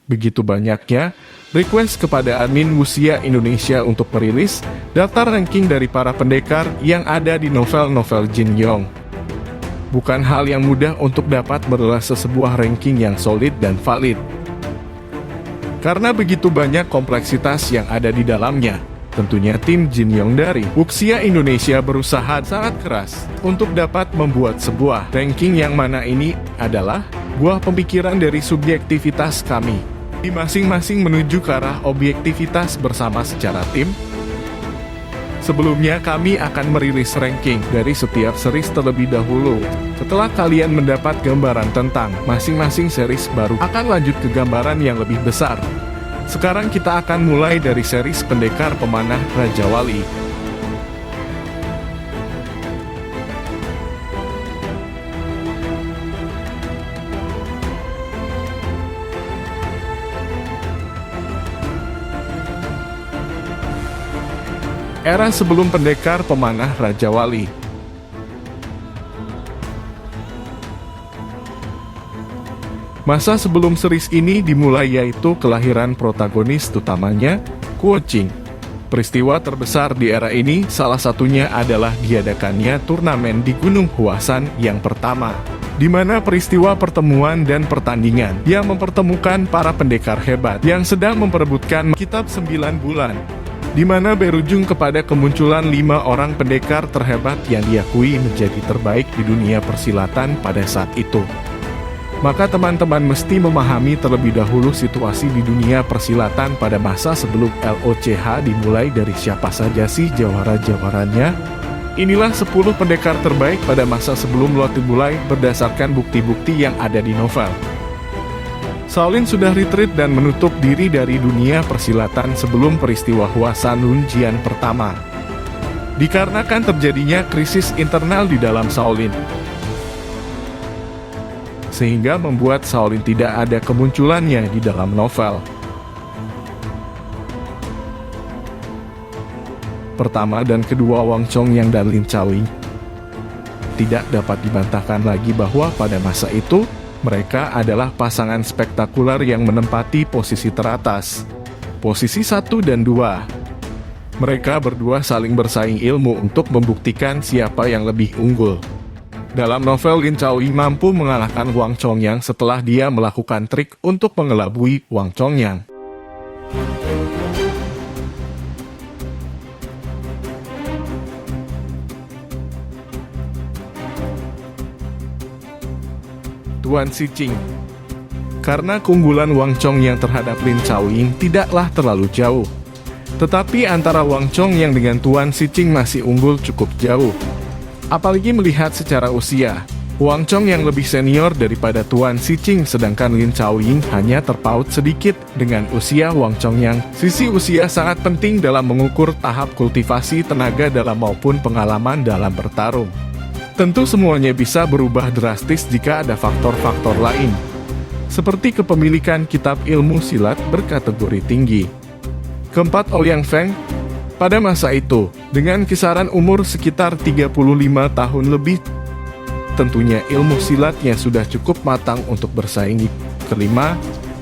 Begitu banyaknya request kepada admin Wuxia Indonesia untuk merilis daftar ranking dari para pendekar yang ada di novel-novel Jin Yong. Bukan hal yang mudah untuk dapat merilis sebuah ranking yang solid dan valid. Karena begitu banyak kompleksitas yang ada di dalamnya, tentunya tim Jin Yong dari Wuxia Indonesia berusaha sangat keras untuk dapat membuat sebuah ranking yang mana ini adalah buah pemikiran dari subjektivitas kami. Di masing-masing menuju ke arah objektivitas bersama secara tim. Sebelumnya kami akan merilis ranking dari setiap series terlebih dahulu. Setelah kalian mendapat gambaran tentang masing-masing series, baru akan lanjut ke gambaran yang lebih besar. Sekarang kita akan mulai dari series Pendekar Pemanah Raja Wali. Era sebelum Pendekar Pemanah Raja Wali. Masa sebelum series ini dimulai yaitu kelahiran protagonis utamanya, Kuo Qing. Peristiwa terbesar di era ini salah satunya adalah diadakannya turnamen di Gunung Huasan yang pertama, di mana peristiwa pertemuan dan pertandingan yang mempertemukan para pendekar hebat yang sedang memperebutkan kitab 9 bulan. Di mana berujung kepada kemunculan 5 orang pendekar terhebat yang diakui menjadi terbaik di dunia persilatan pada saat itu. Maka teman-teman mesti memahami terlebih dahulu situasi di dunia persilatan pada masa sebelum LOCH dimulai dari siapa saja sih jawara-jawarannya. Inilah 10 pendekar terbaik pada masa sebelum LOT dimulai berdasarkan bukti-bukti yang ada di novel. Shaolin sudah retreat dan menutup diri dari dunia persilatan sebelum peristiwa Huasan Lunjian pertama. Dikarenakan terjadinya krisis internal di dalam Shaolin, sehingga membuat Shaolin tidak ada kemunculannya di dalam novel. Pertama dan kedua Wang Chongyang dan Lin Chaoying. Tidak dapat dibantahkan lagi bahwa pada masa itu, mereka adalah pasangan spektakuler yang menempati posisi teratas. Posisi 1 dan 2. Mereka berdua saling bersaing ilmu untuk membuktikan siapa yang lebih unggul. Dalam novel, Lin Chaoying mampu mengalahkan Wang Chongyang setelah dia melakukan trik untuk mengelabui Wang Chongyang. Tuan Siqing. Karena keunggulan Wang Chongyang terhadap Lin Chaoying tidaklah terlalu jauh. Tetapi antara Wang Chongyang dengan Tuan Siqing masih unggul cukup jauh. Apalagi melihat secara usia, Wang Chongyang lebih senior daripada Tuan Siqing, sedangkan Lin Chaoying hanya terpaut sedikit dengan usia Wang Chongyang. Sisi usia sangat penting dalam mengukur tahap kultivasi tenaga dalam maupun pengalaman dalam bertarung. Tentu semuanya bisa berubah drastis jika ada faktor-faktor lain, seperti kepemilikan kitab ilmu silat berkategori tinggi. Keempat, Ouyang Feng. Pada masa itu, dengan kisaran umur sekitar 35 tahun lebih, tentunya ilmu silatnya sudah cukup matang untuk bersaing. Kelima,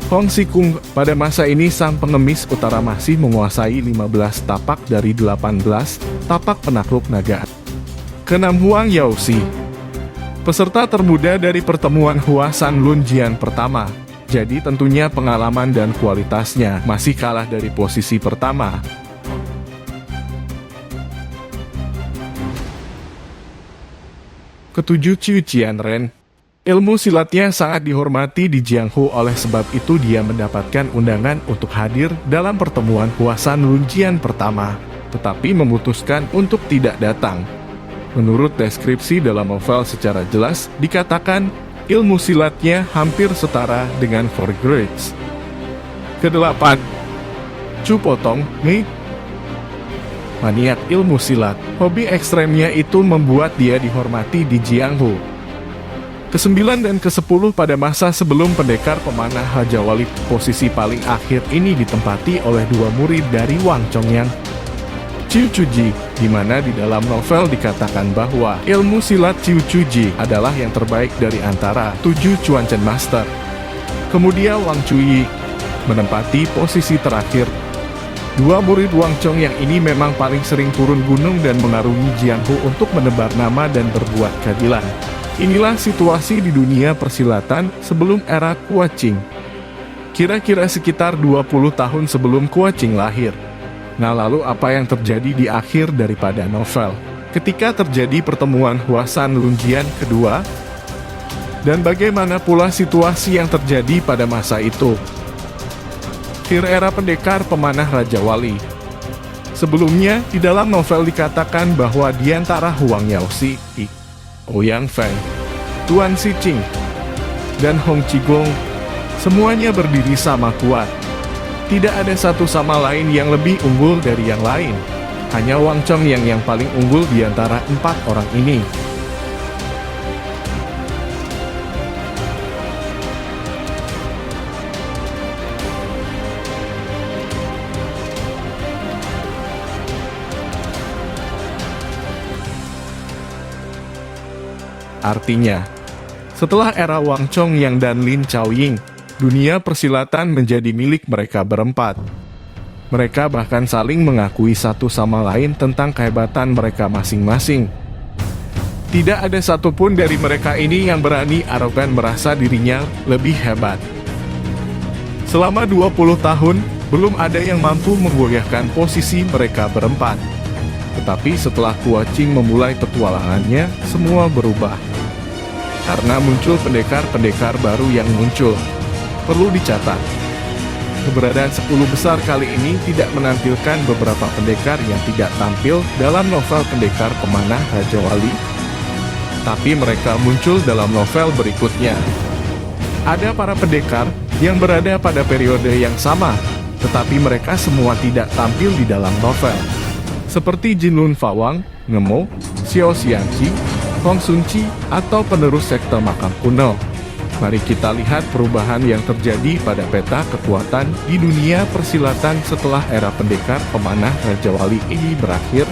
Hong Xikung. Pada masa ini sang pengemis utara masih menguasai 15 tapak dari 18 tapak penakluk naga. Keenam, Huang Yaoxi. Peserta termuda dari pertemuan Huasan Lunjian pertama. Jadi tentunya pengalaman dan kualitasnya masih kalah dari posisi pertama. Ketujuh, Qiu Qianren. Ilmu silatnya sangat dihormati di Jianghu, oleh sebab itu dia mendapatkan undangan untuk hadir dalam pertemuan Huasan Lunjian pertama, tetapi memutuskan untuk tidak datang. Menurut deskripsi dalam novel secara jelas dikatakan ilmu silatnya hampir setara dengan Four Grades. Kedelapan, Chu Potong Mei. Maniak ilmu silat, hobi ekstremnya itu membuat dia dihormati di Jianghu. Kesembilan dan ke-10, pada masa sebelum Pendekar Pemanah Raja Wali, posisi paling akhir ini ditempati oleh dua murid dari Wang Chongyang, Qiu Chuji, di mana di dalam novel dikatakan bahwa ilmu silat Qiu Chuji adalah yang terbaik dari antara 7 Chuanchen Master. Kemudian Wang Chuyi. menempati posisi terakhir. Dua murid Wang Chong yang ini memang paling sering turun gunung dan mengarungi Jianghu untuk menebar nama dan berbuat keadilan. Inilah situasi di dunia persilatan sebelum era Kuo-Ching. Kira-kira sekitar 20 tahun sebelum Kuo-Ching lahir. Nah, lalu apa yang terjadi di akhir daripada novel? Ketika terjadi pertemuan Huasan Lunjian kedua, dan bagaimana pula situasi yang terjadi pada masa itu? Akhir era pendekar pemanah Raja Wali. Sebelumnya, di dalam novel dikatakan bahwa di antara Huang Yaoxi, Ouyang Feng, Tuan Cicing, dan Hong Qigong, semuanya berdiri sama kuat. Tidak ada satu sama lain yang lebih unggul dari yang lain. Hanya Wang Chong yang paling unggul di antara 4 orang ini. Artinya, setelah era Wang Chongyang dan Lin Chaoying, dunia persilatan menjadi milik mereka berempat. Mereka bahkan saling mengakui satu sama lain tentang kehebatan mereka masing-masing. Tidak ada satupun dari mereka ini yang berani arogan merasa dirinya lebih hebat. Selama 20 tahun, belum ada yang mampu menggoyahkan posisi mereka berempat. Tetapi setelah Kuo-Ching memulai petualangannya, semua berubah. Karena muncul pendekar-pendekar baru yang muncul. Perlu dicatat, keberadaan 10 besar kali ini tidak menampilkan beberapa pendekar yang tidak tampil dalam novel Pendekar Pemanah Raja Wali. Tapi mereka muncul dalam novel berikutnya. Ada para pendekar yang berada pada periode yang sama, tetapi mereka semua tidak tampil di dalam novel. Seperti Jinlun Fawang, Ngemo, Xiao Xiangqi, Hong Sun-Chi, atau penerus sekte makam kuno. Mari kita lihat perubahan yang terjadi pada peta kekuatan di dunia persilatan setelah era pendekar pemanah Raja Wali ini berakhir.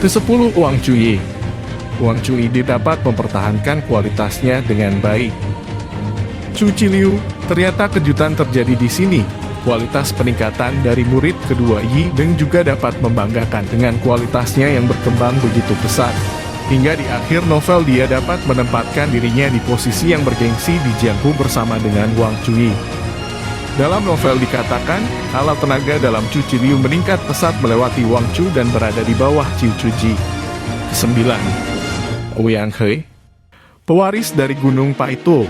Ke-10 Wang Chuyi. Wang Chuyi dapat mempertahankan kualitasnya dengan baik. Chu Qiliu, ternyata kejutan terjadi di sini. Kualitas peningkatan dari murid kedua Yi Deng juga dapat membanggakan dengan kualitasnya yang berkembang begitu pesat. Hingga di akhir novel dia dapat menempatkan dirinya di posisi yang bergengsi di Jianghu bersama dengan Wang Chuyi. Dalam novel dikatakan, kalau tenaga dalam Chu Qiliu meningkat pesat melewati Wang Chu dan berada di bawah Qiu Chuji. 9. Ouyang He, pewaris dari Gunung Paito.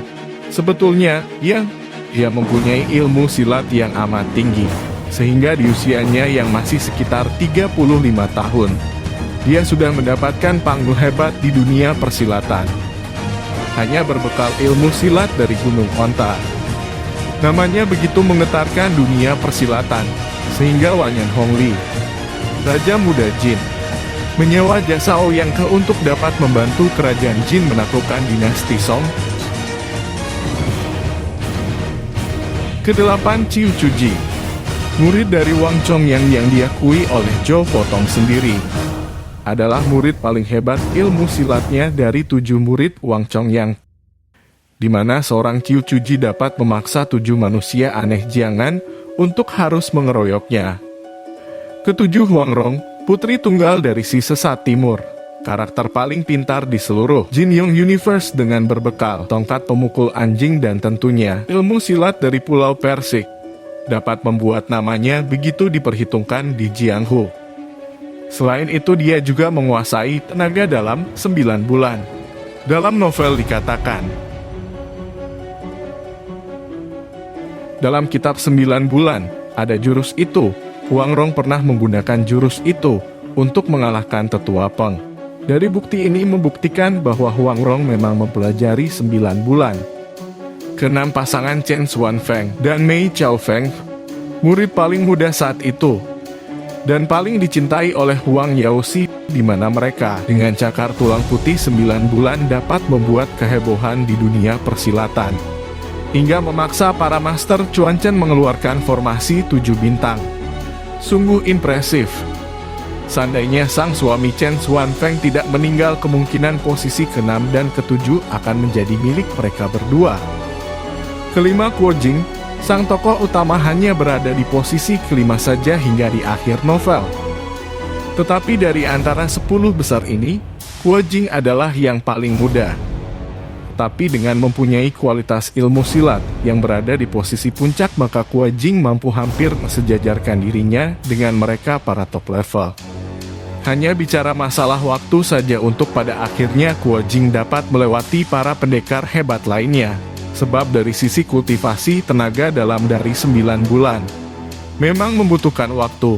Sebetulnya, ia mempunyai ilmu silat yang amat tinggi, sehingga di usianya yang masih sekitar 35 tahun, dia sudah mendapatkan panggul hebat di dunia persilatan. Hanya berbekal ilmu silat dari Gunung Onta. Namanya begitu menggetarkan dunia persilatan, sehingga Wanyan Hongli, Raja Muda Jin, menyewa jasa Ouyang He untuk dapat membantu kerajaan Jin menaklukkan dinasti Song. Ke-8 Qiu Chuji, murid dari Wang Chongyang yang diakui oleh Zhou Potong sendiri. Adalah murid paling hebat ilmu silatnya dari 7 murid Wang Chongyang, di mana seorang Qiu Chuji dapat memaksa 7 manusia aneh Jiangan untuk harus mengeroyoknya. Ke-7 Huang Rong, putri tunggal dari si sesat timur, karakter paling pintar di seluruh Jin Yong Universe dengan berbekal tongkat pemukul anjing dan tentunya ilmu silat dari Pulau Persik, dapat membuat namanya begitu diperhitungkan di Jianghu. Selain itu dia juga menguasai tenaga dalam 9 bulan. Dalam novel dikatakan, dalam kitab 9 bulan, ada jurus itu. Huang Rong pernah menggunakan jurus itu untuk mengalahkan tetua Peng. Dari bukti ini membuktikan bahwa Huang Rong memang mempelajari 9 bulan. Ke-6 pasangan Chen Xuanfeng dan Mei Chaofeng, murid paling muda saat itu, dan paling dicintai oleh Huang Yaoxi, di mana mereka dengan cakar tulang putih 9 bulan dapat membuat kehebohan di dunia persilatan. hingga memaksa para master Chuan Chen mengeluarkan formasi 7 bintang. Sungguh impresif. Seandainya sang suami Chen Xuanfeng tidak meninggal, kemungkinan posisi ke-6 dan ke-7 akan menjadi milik mereka berdua. Kelima, Guo Jing, sang tokoh utama hanya berada di posisi kelima saja hingga di akhir novel. Tetapi dari antara 10 besar ini, Guo Jing adalah yang paling muda. Tapi dengan mempunyai kualitas ilmu silat yang berada di posisi puncak, maka Guo Jing mampu hampir mensejajarkan dirinya dengan mereka para top level. Hanya bicara masalah waktu saja untuk pada akhirnya Guo Jing dapat melewati para pendekar hebat lainnya. Sebab dari sisi kultivasi tenaga dalam dari 9 bulan, memang membutuhkan waktu.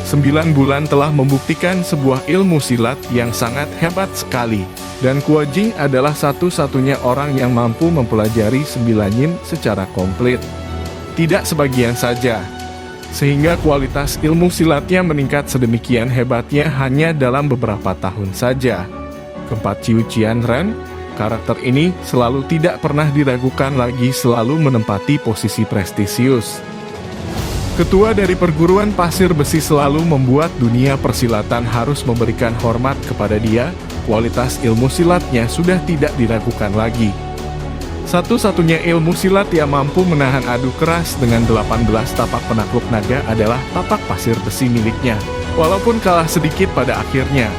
9 bulan telah membuktikan sebuah ilmu silat yang sangat hebat sekali. Dan Guo Jing adalah satu-satunya orang yang mampu mempelajari 9 yin secara komplit. Tidak sebagian saja. Sehingga kualitas ilmu silatnya meningkat sedemikian hebatnya hanya dalam beberapa tahun saja. Keempat, Qiu Qianren, karakter ini selalu tidak pernah diragukan lagi, selalu menempati posisi prestisius. Ketua dari perguruan pasir besi selalu membuat dunia persilatan harus memberikan hormat kepada dia. Kualitas ilmu silatnya sudah tidak diragukan lagi. Satu-satunya ilmu silat yang mampu menahan adu keras dengan 18 tapak penakluk naga adalah tapak pasir besi miliknya, walaupun kalah sedikit pada akhirnya.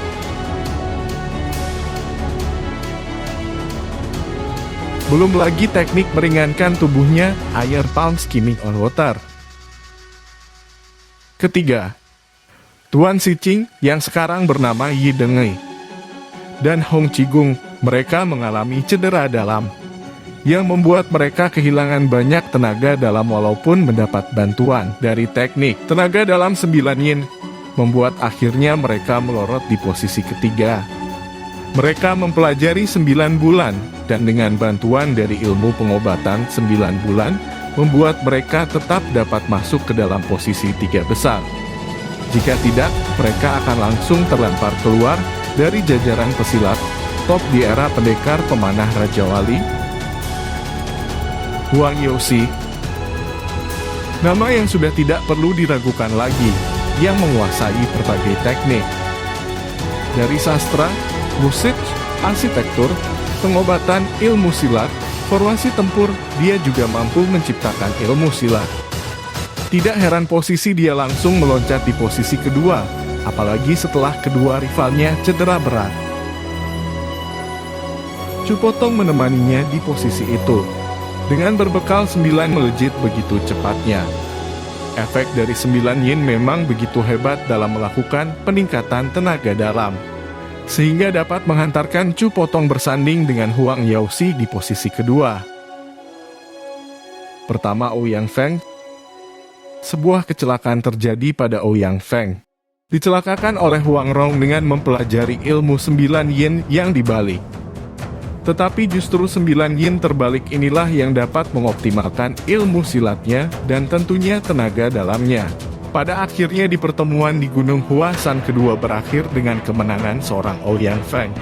Belum lagi teknik meringankan tubuhnya, air palm skimming on water. Ketiga, Tuan Siqing yang sekarang bernama Yi Dengui dan Hong Qigung, mereka mengalami cedera dalam yang membuat mereka kehilangan banyak tenaga dalam walaupun mendapat bantuan dari teknik tenaga dalam 9 yin, membuat akhirnya mereka melorot di posisi ketiga. Mereka mempelajari 9 bulan, dan dengan bantuan dari ilmu pengobatan 9 bulan, membuat mereka tetap dapat masuk ke dalam posisi 3 besar. Jika tidak, mereka akan langsung terlempar keluar dari jajaran pesilat top di era pendekar pemanah Raja Wali. Huang Youxi, nama yang sudah tidak perlu diragukan lagi, yang menguasai berbagai teknik. Dari sastra, musik, arsitektur, pengobatan, ilmu silat, formasi tempur, dia juga mampu menciptakan ilmu silat. Tidak heran posisi dia langsung meloncat di posisi kedua, apalagi setelah kedua rivalnya cedera berat. Chu Potong menemaninya di posisi itu. Dengan berbekal 9 melejit begitu cepatnya. Efek dari 9 yin memang begitu hebat dalam melakukan peningkatan tenaga dalam, sehingga dapat menghantarkan Chu Potong bersanding dengan Huang Youxi di posisi kedua. Pertama, Ouyang Feng. Sebuah kecelakaan terjadi pada Ouyang Feng. Dicelakakan oleh Huang Rong dengan mempelajari ilmu 9 yin yang dibalik. Tetapi justru 9 yin terbalik inilah yang dapat mengoptimalkan ilmu silatnya dan tentunya tenaga dalamnya. Pada akhirnya di pertemuan di Gunung Huasan kedua berakhir dengan kemenangan seorang Ouyang Feng.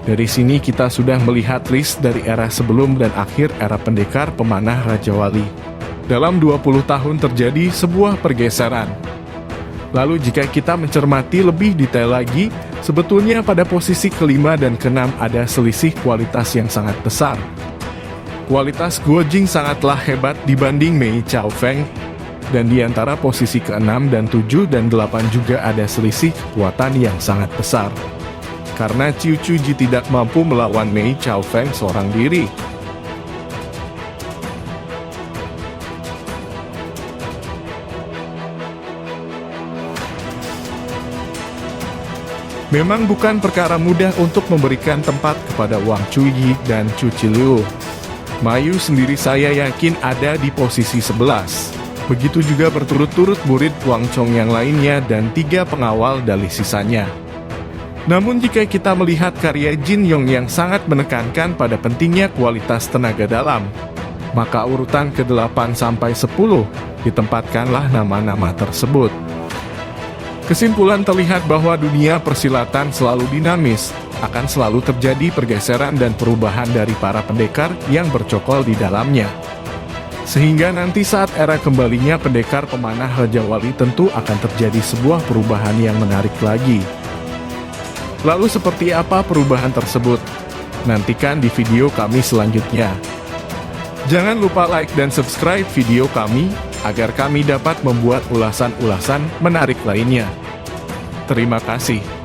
Dari sini kita sudah melihat list dari era sebelum dan akhir era pendekar pemanah Raja Wali. Dalam 20 tahun terjadi sebuah pergeseran. Lalu jika kita mencermati lebih detail lagi, sebetulnya pada posisi kelima dan keenam ada selisih kualitas yang sangat besar. Kualitas Guo Jing sangatlah hebat dibanding Mei Chao Feng, dan di antara posisi ke-6 dan 7 dan 8 juga ada selisih kekuatan yang sangat besar. Karena Qiu Chuji tidak mampu melawan Mei Chao Feng seorang diri. Memang bukan perkara mudah untuk memberikan tempat kepada Wang Chuyi dan Chu Qiliu. Mayu sendiri saya yakin ada di posisi 11. Begitu juga berturut-turut murid Wang Chong yang lainnya dan 3 pengawal dalih sisanya. Namun jika kita melihat karya Jin Yong yang sangat menekankan pada pentingnya kualitas tenaga dalam, maka urutan ke-8 sampai 10 ditempatkanlah nama-nama tersebut. Kesimpulan terlihat bahwa dunia persilatan selalu dinamis, akan selalu terjadi pergeseran dan perubahan dari para pendekar yang bercokol di dalamnya. Sehingga nanti saat era kembalinya pendekar pemanah Raja Wali tentu akan terjadi sebuah perubahan yang menarik lagi. Lalu seperti apa perubahan tersebut? Nantikan di video kami selanjutnya. Jangan lupa like dan subscribe video kami, agar kami dapat membuat ulasan-ulasan menarik lainnya. Terima kasih.